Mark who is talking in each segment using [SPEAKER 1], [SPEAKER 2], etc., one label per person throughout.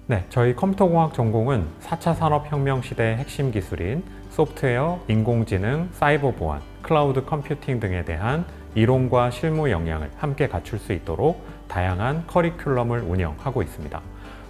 [SPEAKER 1] 네, 저희 컴퓨터공학 전공은 4차 산업혁명 시대의 핵심 기술인 소프트웨어, 인공지능, 사이버 보안, 클라우드 컴퓨팅 등에 대한 이론과 실무 역량을 함께 갖출 수 있도록 다양한 커리큘럼을 운영하고 있습니다.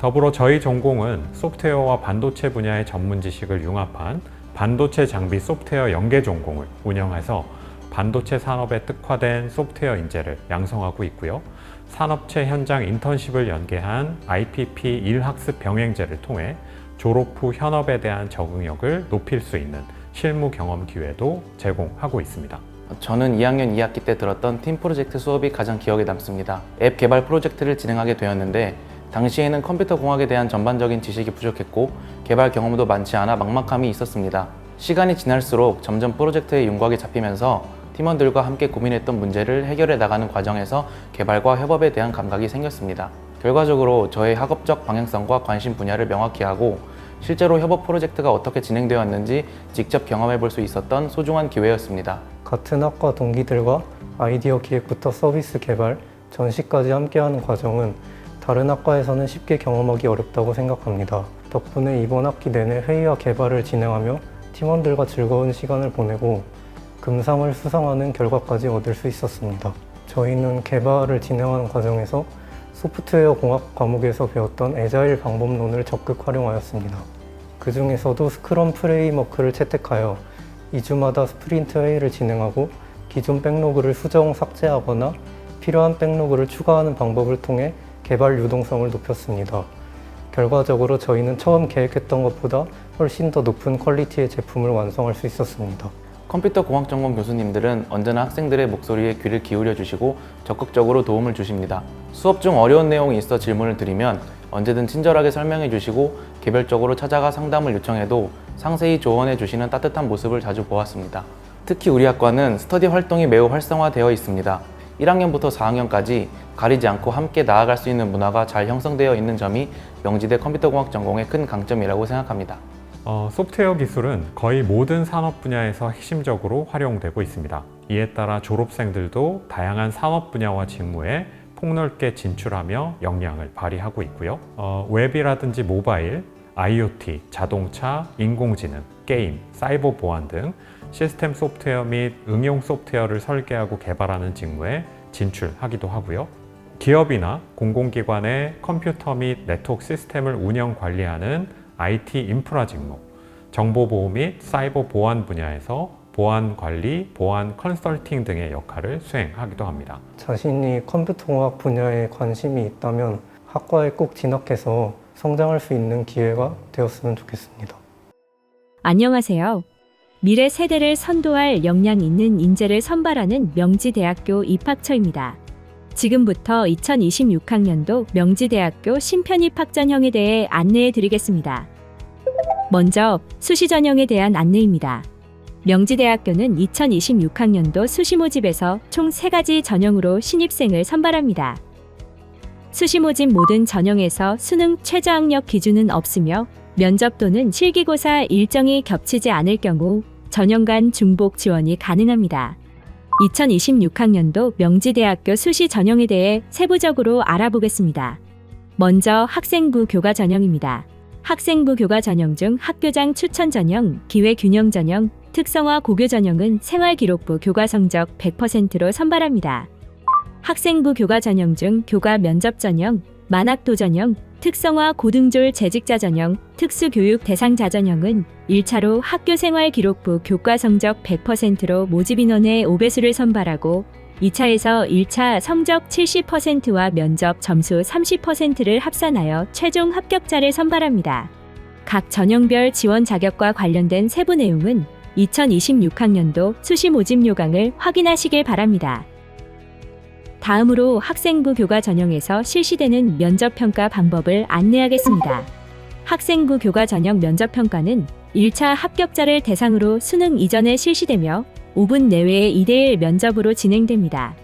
[SPEAKER 1] 더불어 저희 전공은 소프트웨어와 반도체 분야의 전문 지식을 융합한 반도체 장비 소프트웨어 연계 전공을 운영해서 반도체 산업에 특화된 소프트웨어 인재를 양성하고 있고요. 산업체 현장 인턴십을 연계한 IPP 1학습 병행제를 통해 졸업 후 현업에 대한 적응력을 높일 수 있는 실무 경험 기회도 제공하고 있습니다.
[SPEAKER 2] 저는 2학년 2학기 때 들었던 팀 프로젝트 수업이 가장 기억에 남습니다. 앱 개발 프로젝트를 진행하게 되었는데 당시에는 컴퓨터 공학에 대한 전반적인 지식이 부족했고 개발 경험도 많지 않아 막막함이 있었습니다. 시간이 지날수록 점점 프로젝트의 윤곽이 잡히면서 팀원들과 함께 고민했던 문제를 해결해 나가는 과정에서 개발과 협업에 대한 감각이 생겼습니다. 결과적으로 저의 학업적 방향성과 관심 분야를 명확히 하고 실제로 협업 프로젝트가 어떻게 진행되었는지 직접 경험해 볼 수 있었던 소중한 기회였습니다.
[SPEAKER 3] 같은 학과 동기들과 아이디어 기획부터 서비스 개발, 전시까지 함께하는 과정은 다른 학과에서는 쉽게 경험하기 어렵다고 생각합니다. 덕분에 이번 학기 내내 회의와 개발을 진행하며 팀원들과 즐거운 시간을 보내고 금상을 수상하는 결과까지 얻을 수 있었습니다. 저희는 개발을 진행하는 과정에서 소프트웨어 공학 과목에서 배웠던 애자일 방법론을 적극 활용하였습니다. 그 중에서도 스크럼 프레임워크를 채택하여 2주마다 스프린트 회의를 진행하고 기존 백로그를 수정 삭제하거나 필요한 백로그를 추가하는 방법을 통해 개발 유동성을 높였습니다. 결과적으로 저희는 처음 계획했던 것보다 훨씬 더 높은 퀄리티의 제품을 완성할 수 있었습니다.
[SPEAKER 2] 컴퓨터 공학 전공 교수님들은 언제나 학생들의 목소리에 귀를 기울여 주시고 적극적으로 도움을 주십니다. 수업 중 어려운 내용이 있어 질문을 드리면 언제든 친절하게 설명해 주시고 개별적으로 찾아가 상담을 요청해도 상세히 조언해 주시는 따뜻한 모습을 자주 보았습니다. 특히 우리 학과는 스터디 활동이 매우 활성화되어 있습니다. 1학년부터 4학년까지 가리지 않고 함께 나아갈 수 있는 문화가 잘 형성되어 있는 점이 명지대 컴퓨터공학 전공의 큰 강점이라고 생각합니다.
[SPEAKER 1] 소프트웨어 기술은 거의 모든 산업 분야에서 핵심적으로 활용되고 있습니다. 이에 따라 졸업생들도 다양한 산업 분야와 직무에 폭넓게 진출하며 역량을 발휘하고 있고요. 웹이라든지 모바일, IoT, 자동차, 인공지능, 게임, 사이버 보안 등 시스템 소프트웨어 및 응용 소프트웨어를 설계하고 개발하는 직무에 진출하기도 하고요. 기업이나 공공기관의 컴퓨터 및 네트워크 시스템을 운영 관리하는 IT 인프라 직무, 정보보호 및 사이버 보안 분야에서 보안 관리, 보안 컨설팅 등의 역할을 수행하기도 합니다.
[SPEAKER 3] 자신이 컴퓨터공학 분야에 관심이 있다면 학과에 꼭 진학해서 성장할 수 있는 기회가 되었으면 좋겠습니다.
[SPEAKER 4] 안녕하세요. 미래 세대를 선도할 역량 있는 인재를 선발하는 명지대학교 입학처입니다. 지금부터 2026학년도 명지대학교 신편입 학전형에 대해 안내해 드리겠습니다. 먼저 수시 전형에 대한 안내입니다. 명지대학교는 2026학년도 수시 모집에서 총 3가지 전형으로 신입생을 선발합니다. 수시 모집 모든 전형에서 수능 최저학력 기준은 없으며 면접 또는 실기고사 일정이 겹치지 않을 경우 전형 간 중복 지원이 가능합니다. 2026학년도 명지대학교 수시 전형에 대해 세부적으로 알아보겠습니다. 먼저 학생부 교과 전형입니다. 학생부 교과 전형 중 학교장 추천 전형, 기회균형 전형, 특성화 고교 전형은 생활기록부 교과 성적 100%로 선발합니다. 학생부 교과 전형 중 교과 면접 전형, 만학도 전형, 특성화 고등졸 재직자 전형, 특수교육 대상자 전형은 1차로 학교생활기록부 교과 성적 100%로 모집 인원의 5배수를 선발하고 2차에서 1차 성적 70%와 면접 점수 30%를 합산하여 최종 합격자를 선발합니다. 각 전형별 지원 자격과 관련된 세부 내용은 2026학년도 수시 모집 요강을 확인하시길 바랍니다. 다음으로 학생부 교과 전형에서 실시되는 면접평가 방법을 안내하겠습니다. 학생부 교과 전형 면접평가는 1차 합격자를 대상으로 수능 이전에 실시되며 5분 내외의 2대1 면접으로 진행됩니다.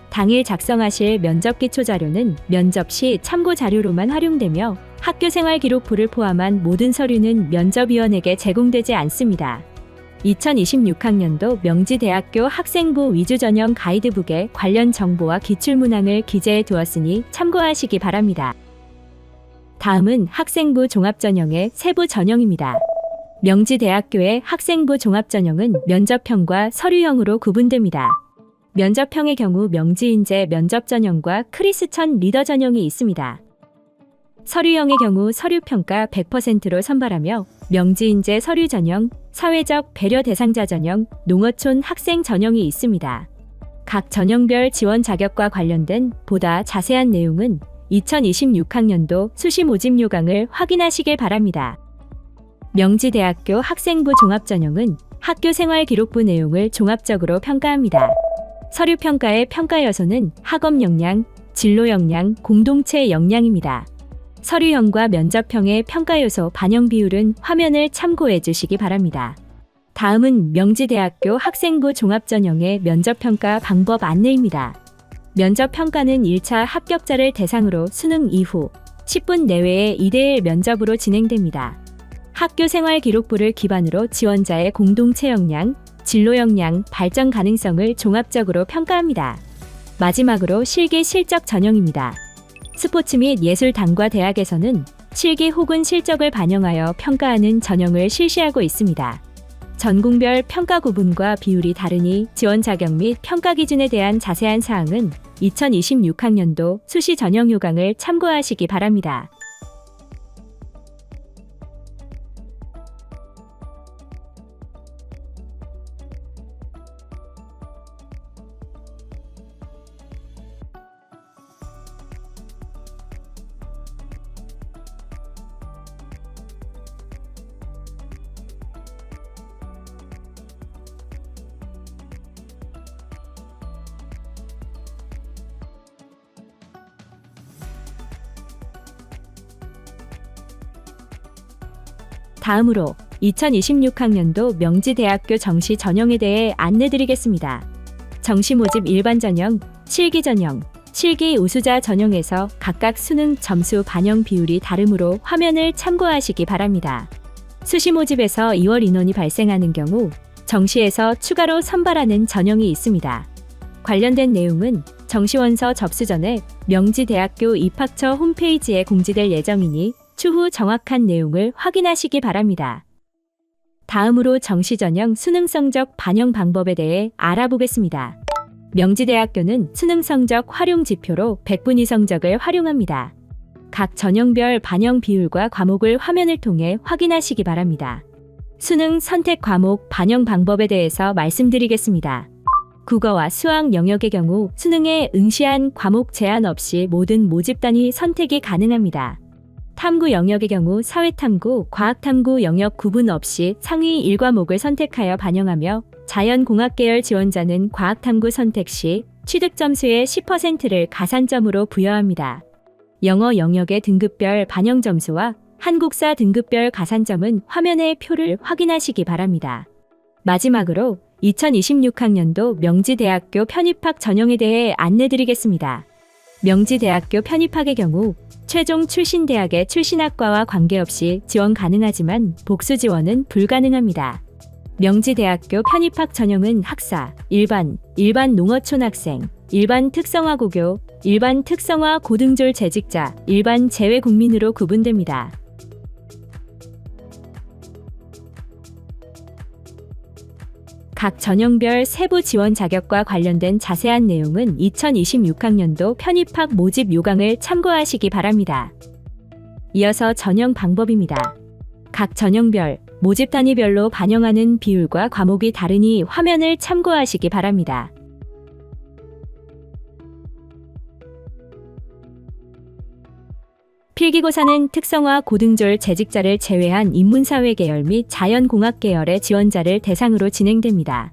[SPEAKER 4] 당일 작성하실 면접 기초 자료는 면접 시 참고 자료로만 활용되며 학교생활기록부를 포함한 모든 서류는 면접위원에게 제공되지 않습니다. 2026학년도 명지대학교 학생부 위주 전형 가이드북에 관련 정보와 기출문항을 기재해 두었으니 참고하시기 바랍니다. 다음은 학생부 종합전형의 세부 전형입니다. 명지대학교의 학생부 종합전형은 면접형과 서류형으로 구분됩니다. 면접형의 경우 명지인재 면접전형과 크리스천 리더 전형이 있습니다. 서류형의 경우 서류평가 100%로 선발하며 명지인재 서류 전형, 사회적 배려 대상자 전형, 농어촌 학생 전형이 있습니다. 각 전형별 지원 자격과 관련된 보다 자세한 내용은 2026학년도 수시 모집 요강을 확인하시길 바랍니다. 명지대학교 학생부 종합전형은 학교 생활 기록부 내용을 종합적으로 평가합니다. 서류평가의 평가 요소는 학업 역량, 진로 역량, 공동체 역량입니다. 서류형과 면접형의 평가 요소 반영 비율은 화면을 참고해 주시기 바랍니다. 다음은 명지대학교 학생부 종합전형의 면접평가 방법 안내입니다. 면접평가는 1차 합격자를 대상으로 수능 이후 10분 내외의 2대1 면접으로 진행됩니다. 학교 생활 기록부를 기반으로 지원자의 공동체 역량, 진로 역량, 발전 가능성을 종합적으로 평가합니다. 마지막으로 실기 실적 전형입니다. 스포츠 및 예술단과 대학에서는 실기 혹은 실적을 반영하여 평가하는 전형을 실시하고 있습니다. 전공별 평가 구분과 비율이 다르니 지원 자격 및 평가 기준에 대한 자세한 사항은 2026학년도 수시 전형 요강을 참고하시기 바랍니다. 다음으로 2026학년도 명지대학교 정시 전형에 대해 안내드리겠습니다. 정시 모집 일반 전형, 실기 전형, 실기 우수자 전형에서 각각 수능 점수 반영 비율이 다르므로 화면을 참고하시기 바랍니다. 수시 모집에서 2월 인원이 발생하는 경우 정시에서 추가로 선발하는 전형이 있습니다. 관련된 내용은 정시원서 접수 전에 명지대학교 입학처 홈페이지에 공지될 예정이니 추후 정확한 내용을 확인하시기 바랍니다. 다음으로 정시 전형 수능 성적 반영 방법에 대해 알아보겠습니다. 명지대학교는 수능 성적 활용 지표로 100분위 성적을 활용합니다. 각 전형별 반영 비율과 과목을 화면을 통해 확인하시기 바랍니다. 수능 선택 과목 반영 방법에 대해서 말씀드리겠습니다. 국어와 수학 영역의 경우 수능에 응시한 과목 제한 없이 모든 모집단위 선택이 가능합니다. 탐구 영역의 경우 사회탐구, 과학탐구 영역 구분 없이 상위 1과목을 선택하여 반영하며 자연공학 계열 지원자는 과학탐구 선택 시 취득 점수의 10%를 가산점으로 부여합니다. 영어 영역의 등급별 반영 점수와 한국사 등급별 가산점은 화면의 표를 확인하시기 바랍니다. 마지막으로 2026학년도 명지대학교 편입학 전형에 대해 안내드리겠습니다. 명지대학교 편입학의 경우 최종 출신 대학의 출신학과와 관계없이 지원 가능하지만 복수 지원은 불가능합니다. 명지대학교 편입학 전형은 학사, 일반 농어촌 학생, 일반 특성화 고교, 일반 특성화 고등졸 재직자, 일반 재외 국민으로 구분됩니다. 각 전형별 세부 지원 자격과 관련된 자세한 내용은 2026학년도 편입학 모집 요강을 참고하시기 바랍니다. 이어서 전형 방법입니다. 각 전형별, 모집 단위별로 반영하는 비율과 과목이 다르니 화면을 참고하시기 바랍니다. 필기고사는 특성화 고등졸 재직자를 제외한 인문사회 계열 및 자연공학 계열의 지원자를 대상으로 진행됩니다.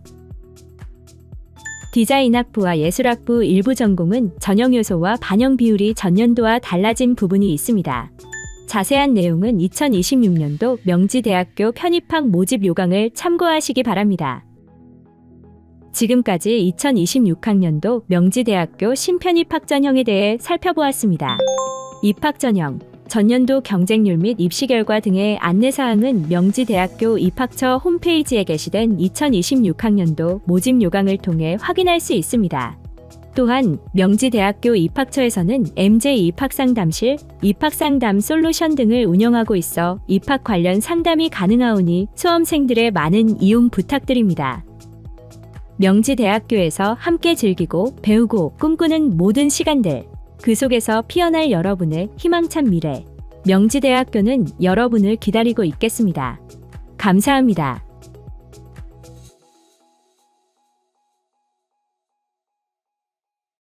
[SPEAKER 4] 디자인학부와 예술학부 일부 전공은 전형 요소와 반영 비율이 전년도와 달라진 부분이 있습니다. 자세한 내용은 2026년도 명지대학교 편입학 모집 요강을 참고하시기 바랍니다. 지금까지 2026학년도 명지대학교 신편입학 전형에 대해 살펴보았습니다. 입학 전형, 전년도 경쟁률 및 입시 결과 등의 안내사항은 명지대학교 입학처 홈페이지에 게시된 2026학년도 모집 요강을 통해 확인할 수 있습니다. 또한 명지대학교 입학처에서는 MJ 입학상담실, 입학상담 솔루션 등을 운영하고 있어 입학 관련 상담이 가능하오니 수험생들의 많은 이용 부탁드립니다. 명지대학교에서 함께 즐기고 배우고 꿈꾸는 모든 시간들, 그 속에서 피어날 여러분의 희망찬 미래, 명지대학교는 여러분을 기다리고 있겠습니다. 감사합니다.